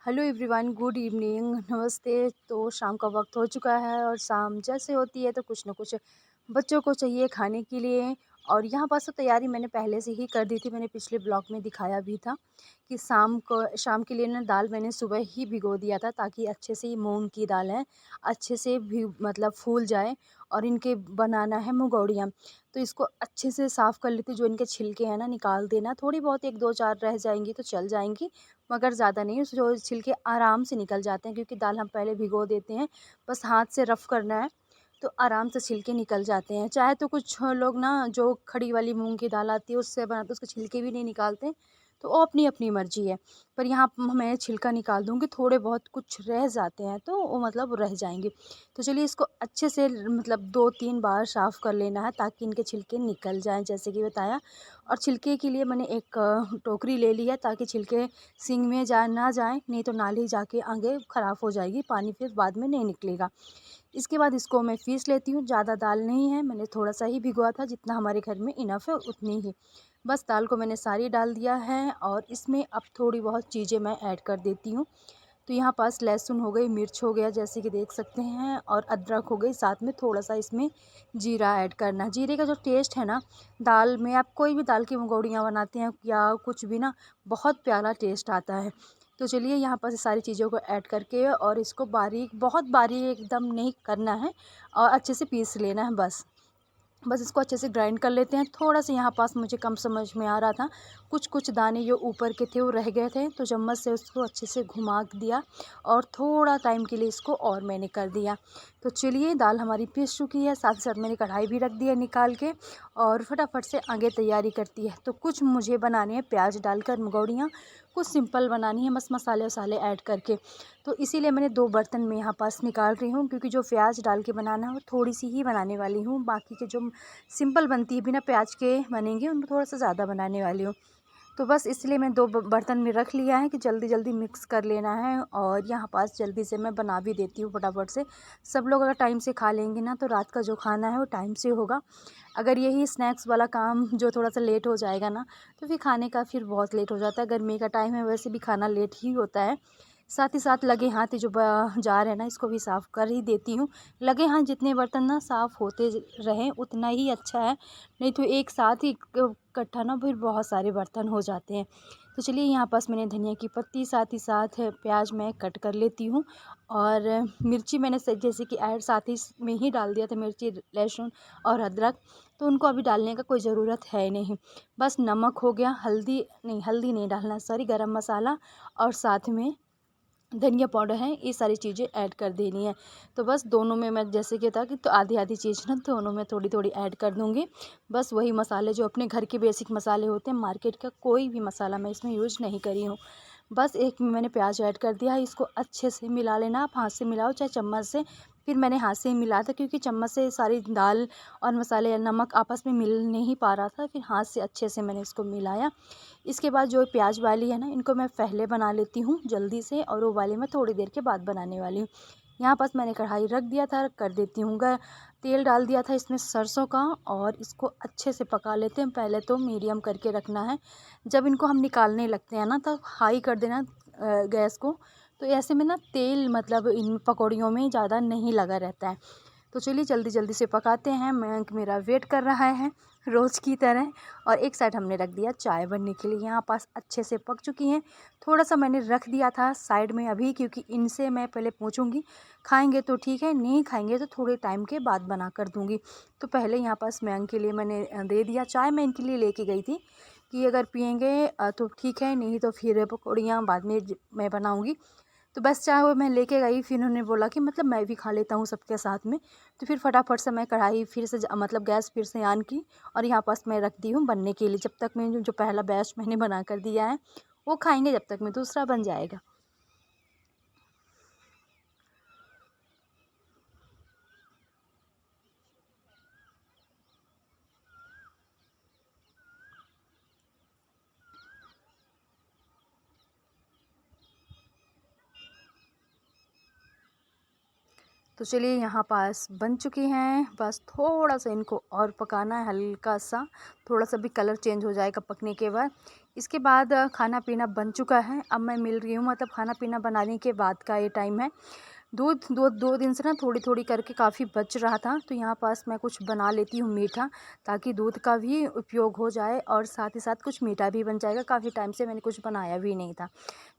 Hello everyone, good evening, नमस्ते। तो शाम का वक्त हो चुका है और शाम जैसे होती है तो कुछ ना कुछ बच्चों को चाहिए खाने के लिए। और यहाँ पास तो तैयारी मैंने पहले से ही कर दी थी। मैंने पिछले ब्लॉग में दिखाया भी था कि शाम के लिए ना दाल मैंने सुबह ही भिगो दिया था, ताकि अच्छे से, ये मूंग की दाल है, अच्छे से भी मतलब फूल जाए। और इनके बनाना है मुगौड़ियाँ। तो इसको अच्छे से साफ़ कर लेती हूँ। जो इनके छिलके हैं ना निकाल देना, थोड़ी बहुत एक दो चार रह जाएंगी तो चल जाएंगी, मगर ज़्यादा नहीं। उस जो छिलके आराम से निकल जाते हैं, क्योंकि दाल हम पहले भिगो देते हैं, बस हाथ से रफ़ करना है तो आराम से छिलके निकल जाते हैं। चाहे तो कुछ लोग ना जो खड़ी वाली मूंग की दाल आती है उससे बनाते, उसके छिलके भी नहीं निकालते, तो वो अपनी अपनी मर्जी है। पर यहाँ मैं छिलका निकाल दूँगी, थोड़े बहुत कुछ रह जाते हैं तो वो मतलब रह जाएंगे। तो चलिए इसको अच्छे से मतलब 2-3 बार साफ़ कर लेना है, ताकि इनके छिलके निकल जाएं, जैसे कि बताया। और छिलके के लिए मैंने एक टोकरी ले ली है, ताकि छिलके सिंक में ना जाए, नहीं तो नाली जाके आगे ख़राब हो जाएगी, पानी फिर बाद में नहीं निकलेगा। इसके बाद इसको मैं पीस लेती हूँ। ज़्यादा दाल नहीं है, मैंने थोड़ा सा ही भिगोआ था, जितना हमारे घर में इनफ है उतनी ही। बस दाल को मैंने सारी डाल दिया है और इसमें अब थोड़ी बहुत चीज़ें मैं ऐड कर देती हूँ। तो यहाँ पास लहसुन हो गई, मिर्च हो गया जैसे कि देख सकते हैं, और अदरक हो गई। साथ में थोड़ा सा इसमें जीरा ऐड करना। जीरे का जो टेस्ट है ना, दाल में आप कोई भी दाल की मुगौड़ियाँ बनाते हैं या कुछ भी ना, बहुत प्यारा टेस्ट आता है। तो चलिए यहाँ पर सारी चीज़ों को ऐड करके और इसको बारीक, बहुत बारीक एकदम नहीं करना है, और अच्छे से पीस लेना है बस इसको अच्छे से ग्राइंड कर लेते हैं। थोड़ा सा यहाँ पास मुझे कम समझ में आ रहा था, कुछ कुछ दाने जो ऊपर के थे वो रह गए थे, तो चम्मच से उसको अच्छे से घुमा दिया और थोड़ा टाइम के लिए इसको और मैंने कर दिया। तो चलिए दाल हमारी पीस चुकी है, साथ ही साथ मैंने कढ़ाई भी रख दी है निकाल के, और फटाफट से आगे तैयारी करती है। तो कुछ मुझे बनाने हैं प्याज डालकर मुगौड़ियाँ, कुछ सिंपल बनानी है बस मसाले वसाले ऐड करके। तो इसीलिए मैंने 2 बर्तन में यहाँ पास निकाल रही हूँ, क्योंकि जो प्याज डाल के बनाना है वो थोड़ी सी ही बनाने वाली हूँ। बाकी के जो सिंपल बनती है बिना प्याज के बनेंगे, उनको थोड़ा सा ज़्यादा बनाने वाली हूँ। तो बस इसलिए मैं 2 बर्तन में रख लिया है कि जल्दी जल्दी मिक्स कर लेना है, और यहाँ पास जल्दी से मैं बना भी देती हूँ फटाफट से। सब लोग अगर टाइम से खा लेंगे ना, तो रात का जो खाना है वो टाइम से होगा। अगर यही स्नैक्स वाला काम जो थोड़ा सा लेट हो जाएगा ना, तो फिर खाने का फिर बहुत लेट हो जाता है। गर्मी का टाइम है, वैसे भी खाना लेट ही होता है। साथ ही साथ लगे हाथ जो जार है ना, इसको भी साफ़ कर ही देती हूँ। लगे हाथ जितने बर्तन ना साफ़ होते रहें उतना ही अच्छा है, नहीं तो एक साथ ही इकट्ठा ना फिर बहुत सारे बर्तन हो जाते हैं। तो चलिए यहाँ पास मैंने धनिया की पत्ती, साथ ही साथ प्याज मैं कट कर लेती हूँ। और मिर्ची मैंने जैसे कि ऐड साथ ही में ही डाल दिया था, मिर्ची, लहसुन और अदरक, तो उनको अभी डालने का कोई ज़रूरत है नहीं। बस नमक हो गया, हल्दी नहीं डालना, सॉरी, गरम मसाला, और साथ में धनिया पाउडर है, ये सारी चीज़ें ऐड कर देनी है। तो बस दोनों में मैं जैसे कि था कि तो आधी आधी चीज़ ना दोनों में थोड़ी थोड़ी ऐड कर दूँगी। बस वही मसाले जो अपने घर के बेसिक मसाले होते हैं, मार्केट का कोई भी मसाला मैं इसमें यूज़ नहीं करी हूँ। बस एक में मैंने प्याज ऐड कर दिया है, इसको अच्छे से मिला लेना। आप हाथ से मिलाओ चाहे चम्मच से। फिर मैंने हाथ से ही मिला था, क्योंकि चम्मच से सारी दाल और मसाले या नमक आपस में मिल नहीं पा रहा था, फिर हाथ से अच्छे से मैंने इसको मिलाया। इसके बाद जो प्याज वाली है ना, इनको मैं पहले बना लेती हूँ जल्दी से, और वो वाली मैं थोड़ी देर के बाद बनाने वाली हूँ। यहाँ पास मैंने कढ़ाई रख दिया था, कर देती हूँ तेल डाल दिया था इसमें सरसों का, और इसको अच्छे से पका लेते हैं। पहले तो मीडियम करके रखना है, जब इनको हम निकालने लगते हैं ना, तो हाई कर देना गैस को। तो ऐसे में ना तेल मतलब इन पकौड़ियों में ज़्यादा नहीं लगा रहता है। तो चलिए जल्दी जल्दी से पकाते हैं। मयंक मेरा वेट कर रहा है रोज़ की तरह। और एक साइड हमने रख दिया चाय बनने के लिए। यहाँ पास अच्छे से पक चुकी हैं। थोड़ा सा मैंने रख दिया था साइड में अभी, क्योंकि इनसे मैं पहले पूछूंगी, खाएंगे तो ठीक है, नहीं खाएंगे तो थोड़े टाइम के बाद बना कर दूंगी। तो पहले यहाँ पास मयंक के लिए मैंने दे दिया। चाय मैं इनके लिए लेके गई थी कि अगर पियेंगे तो ठीक है, नहीं तो फिर पकौड़ियाँ बाद में मैं बनाऊँगी। तो बस चाय वो मैं लेके गई, फिर उन्होंने बोला कि मतलब मैं भी खा लेता हूँ सबके साथ में। तो फिर फटाफट से मैं कढ़ाई फिर से मतलब गैस फिर से ऑन की, और यहाँ पास मैं रख दी हूँ बनने के लिए। जब तक मैं जो पहला बैच मैंने बना कर दिया है वो खाएंगे, जब तक मैं दूसरा बन जाएगा। तो चलिए यहाँ पास बन चुकी हैं, बस थोड़ा सा इनको और पकाना है, हल्का सा, थोड़ा सा भी कलर चेंज हो जाएगा पकने के बाद। इसके बाद खाना पीना बन चुका है। अब मैं मिल रही हूँ, मतलब खाना पीना बनाने के बाद का ये टाइम है। दूध दो दो दिन से ना थोड़ी थोड़ी करके काफ़ी बच रहा था, तो यहाँ पास मैं कुछ बना लेती हूँ मीठा, ताकि दूध का भी उपयोग हो जाए और साथ ही साथ कुछ मीठा भी बन जाएगा। काफ़ी टाइम से मैंने कुछ बनाया भी नहीं था।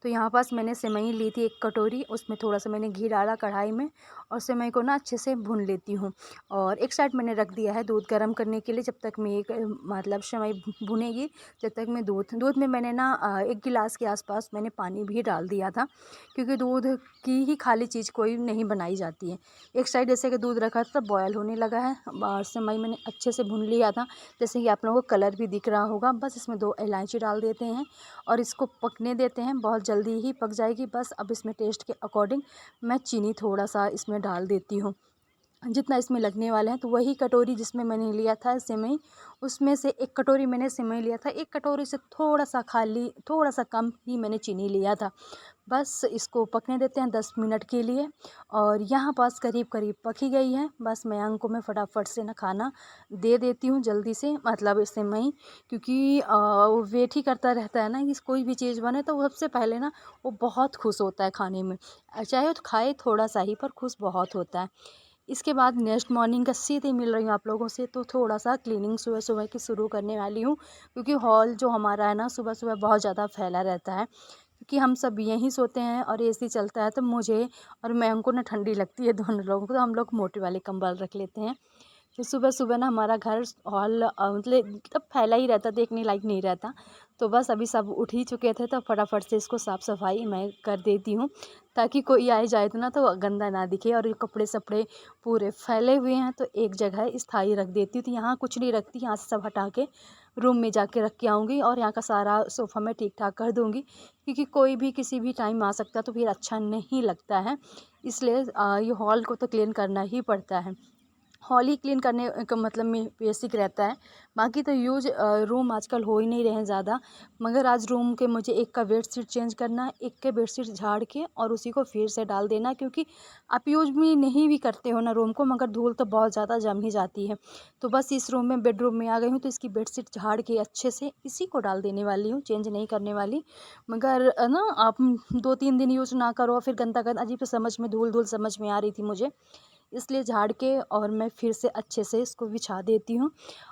तो यहाँ पास मैंने सेवई ली थी 1 कटोरी, उसमें थोड़ा सा मैंने घी डाला कढ़ाई में और सेवई को ना अच्छे से भून लेती हूँ। और एक साइड मैंने रख दिया है दूध गर्म करने के लिए, जब तक मैं मतलब सेवई भुनेगी, जब तक मैं दूध में मैंने ना 1 गिलास के आसपास मैंने पानी भी डाल दिया था, क्योंकि दूध की ही खाली चीज़ कोई नहीं बनाई जाती है। एक साइड जैसे कि दूध रखा था बॉयल होने लगा है और सेवई मैंने अच्छे से भून लिया था, जैसे कि आप लोगों को कलर भी दिख रहा होगा। बस इसमें 2 इलायची डाल देते हैं और इसको पकने देते हैं, बहुत जल्दी ही पक जाएगी। बस अब इसमें टेस्ट के अकॉर्डिंग मैं चीनी थोड़ा सा इसमें डाल देती हूँ, जितना इसमें लगने वाले हैं। तो वही कटोरी जिसमें मैंने लिया था सेवई, उसमें से 1 कटोरी मैंने सेवई लिया था, 1 कटोरी से थोड़ा सा खाली, थोड़ा सा कम ही मैंने चीनी लिया था। बस इसको पकने देते हैं 10 मिनट के लिए और यहाँ पास करीब करीब पक ही गई है। बस मयंक को मैं फटाफट से ना खाना दे देती हूँ जल्दी से, मतलब सेवई, क्योंकि वो वेट ही करता रहता है ना कि कोई भी चीज़ बने, तो वो सबसे पहले ना वो बहुत खुश होता है खाने में, चाहे वो खाए थोड़ा सा ही पर खुश बहुत होता है। इसके बाद नेक्स्ट मॉर्निंग का सीधे मिल रही हूँ आप लोगों से, तो थोड़ा सा क्लीनिंग सुबह सुबह की शुरू करने वाली हूँ, क्योंकि हॉल जो हमारा है ना सुबह सुबह बहुत ज़्यादा फैला रहता है, क्योंकि हम सब यहीं सोते हैं और एसी चलता है, तो मुझे और मैं को ना ठंडी लगती है दोनों लोगों को, तो हम लोग मोटे वाले कंबल रख लेते हैं। तो सुबह सुबह ना हमारा घर हॉल मतलब फैला ही रहता, देखने लायक नहीं रहता। तो बस अभी सब उठ ही चुके थे, तो फटाफट से इसको साफ़ सफाई मैं कर देती हूँ, ताकि कोई आए जाए तो ना तो गंदा ना दिखे। और ये कपड़े सपड़े पूरे फैले हुए हैं, तो एक जगह स्थायी रख देती हूँ। तो यहाँ कुछ नहीं रखती, यहाँ से सब हटा के रूम में जाके रख के आऊँगी और यहाँ का सारा सोफ़ा मैं ठीक ठाक कर दूँगी, क्योंकि कोई भी किसी भी टाइम आ सकता है, तो फिर अच्छा नहीं लगता है। इसलिए ये हॉल को तो क्लीन करना ही पड़ता है। हॉल ही क्लीन करने का मतलब में बेसिक रहता है। बाकी तो यूज रूम आजकल हो ही नहीं रहे हैं ज़्यादा, मगर आज रूम के मुझे एक का बेडशीट चेंज करना है, एक के बेडशीट झाड़ के और उसी को फिर से डाल देना, क्योंकि आप यूज भी नहीं भी करते हो ना रूम को, मगर धूल तो बहुत ज़्यादा जम ही जाती है। तो बस इस रूम में बेडरूम में आ गई हूँ, तो इसकी बेडशीट झाड़ के अच्छे से इसी को डाल देने वाली हूँ, चेंज नहीं करने वाली। मगर ना आप 2-3 दिन यूज़ ना करो फिर गंदा गंदा अजीब सा समझ में धूल धूल समझ में आ रही थी मुझे, इसलिए झाड़ के और मैं फिर से अच्छे से इसको बिछा देती हूँ।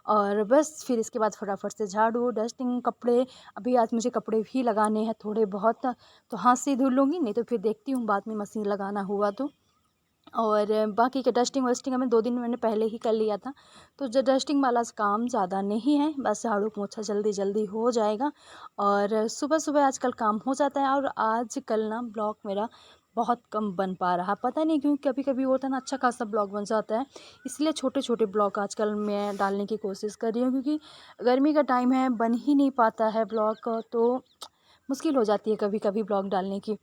और बस फिर इसके बाद फटाफट से झाड़ू डस्टिंग कपड़े, अभी आज मुझे कपड़े भी लगाने हैं थोड़े बहुत, तो हाथ से धुल लूँगी, नहीं तो फिर देखती हूँ बाद में मशीन लगाना हुआ तो। और बाकी के डस्टिंग वस्टिंग हमें 2 दिन मैंने पहले ही कर लिया था, तो जो डस्टिंग वाला काम ज़्यादा नहीं है, बस झाड़ू पोछा जल्दी जल्दी हो जाएगा और सुबह सुबह आजकल काम हो जाता है। और आजकल ना ब्लॉग मेरा बहुत कम बन पा रहा, पता नहीं क्यों, कभी कभी होता है ना अच्छा खासा ब्लॉग बन जाता है, इसलिए छोटे छोटे ब्लॉग आजकल मैं डालने की कोशिश कर रही हूँ, क्योंकि गर्मी का टाइम है, बन ही नहीं पाता है ब्लॉग, तो मुश्किल हो जाती है कभी कभी ब्लॉग डालने की।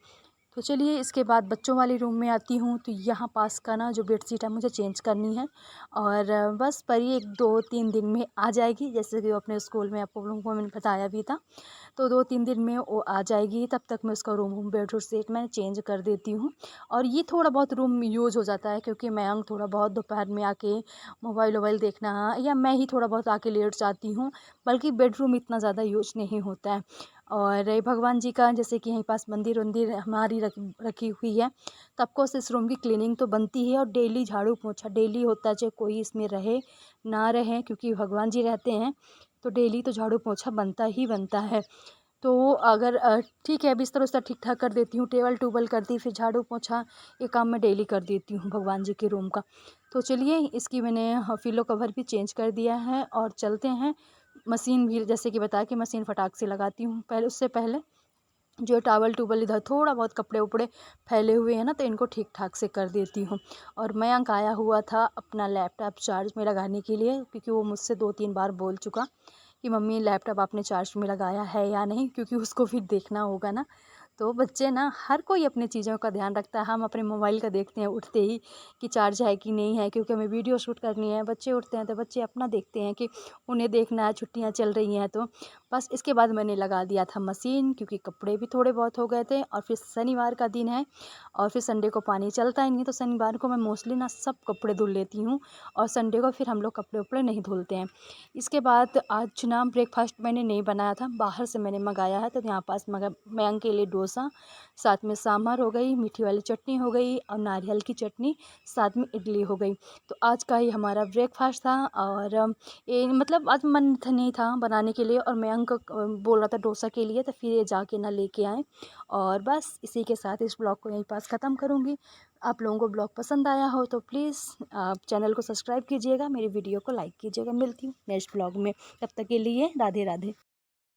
तो चलिए इसके बाद बच्चों वाले रूम में आती हूँ, तो यहाँ पास का ना जो बेडशीट है मुझे चेंज करनी है और बस परी 1-2-3 दिन में आ जाएगी, जैसे कि वो अपने स्कूल में आप लोगों को मैंने बताया भी था। तो 2-3 दिन में वो आ जाएगी, तब तक मैं उसका रूम बेडरूम सेट मैं चेंज कर देती हूँ। और ये थोड़ा बहुत रूम यूज़ हो जाता है, क्योंकि मयंक थोड़ा बहुत दोपहर में आके मोबाइल वोबाइल देखना, या मैं ही थोड़ा बहुत आके लेट जाती हूँ, बल्कि बेडरूम इतना ज़्यादा यूज़ नहीं होता है। और रही भगवान जी का, जैसे कि यहीं पास मंदिर वंदिर हमारी रखी हुई है, तब को इस रूम की क्लीनिंग तो बनती है और डेली झाड़ू पोछा डेली होता है, चाहे कोई इसमें रहे ना रहे, क्योंकि भगवान जी रहते हैं, तो डेली तो झाड़ू पोछा बनता ही बनता है। तो अगर ठीक है बिस्तर उस्तर ठीक ठाक कर देती हूँ, टेबल टूबल कर दी, फिर झाड़ू पोछा ये काम मैं डेली कर देती हूँ भगवान जी के रूम का। तो चलिए इसकी मैंने पिलो कवर भी चेंज कर दिया है और चलते हैं। मशीन भी जैसे कि बताया कि मशीन फटाक से लगाती हूँ, पहले उससे पहले जो टावल टूबल इधर थोड़ा बहुत कपड़े उपड़े फैले हुए हैं ना, तो इनको ठीक ठाक से कर देती हूँ। और मयंक आया हुआ था अपना लैपटॉप चार्ज में लगाने के लिए, क्योंकि वो मुझसे 2-3 बार बोल चुका कि मम्मी लैपटॉप आपने चार्ज में लगाया है या नहीं, क्योंकि उसको फिर देखना होगा ना। तो बच्चे ना हर कोई अपनी चीज़ों का ध्यान रखता है, हम अपने मोबाइल का देखते हैं उठते ही कि चार्ज है कि नहीं है, क्योंकि हमें वीडियो शूट करनी है। बच्चे उठते हैं तो बच्चे अपना देखते हैं कि उन्हें देखना है, छुट्टियाँ चल रही हैं तो। बस इसके बाद मैंने लगा दिया था मशीन, क्योंकि कपड़े भी थोड़े बहुत हो गए थे और फिर शनिवार का दिन है और फिर संडे को पानी चलता ही नहीं, तो शनिवार को मैं मोस्टली ना सब कपड़े धुल लेती हूँ और संडे को फिर हम लोग कपड़े उपड़े नहीं धुलते हैं। इसके बाद आज ना ब्रेकफास्ट मैंने नहीं बनाया था, बाहर से मैंने मंगाया है। तो यहाँ पास मैं के लिए डोसा, साथ में सांभर हो गई, मीठी वाली चटनी हो गई और नारियल की चटनी, साथ में इडली हो गई। तो आज का ही हमारा ब्रेकफास्ट था। और ये मतलब आज मन नहीं था बनाने के लिए और मयंक बोल रहा था डोसा के लिए, तो फिर ये जाके ना लेके आए। और बस इसी के साथ इस ब्लॉग को यहीं पास ख़त्म करूँगी। आप लोगों को ब्लॉग पसंद आया हो तो प्लीज़ आप चैनल को सब्सक्राइब कीजिएगा, मेरी वीडियो को लाइक कीजिएगा। मिलती हूँ नेक्स्ट ब्लॉग में, तब तक के लिए राधे राधे।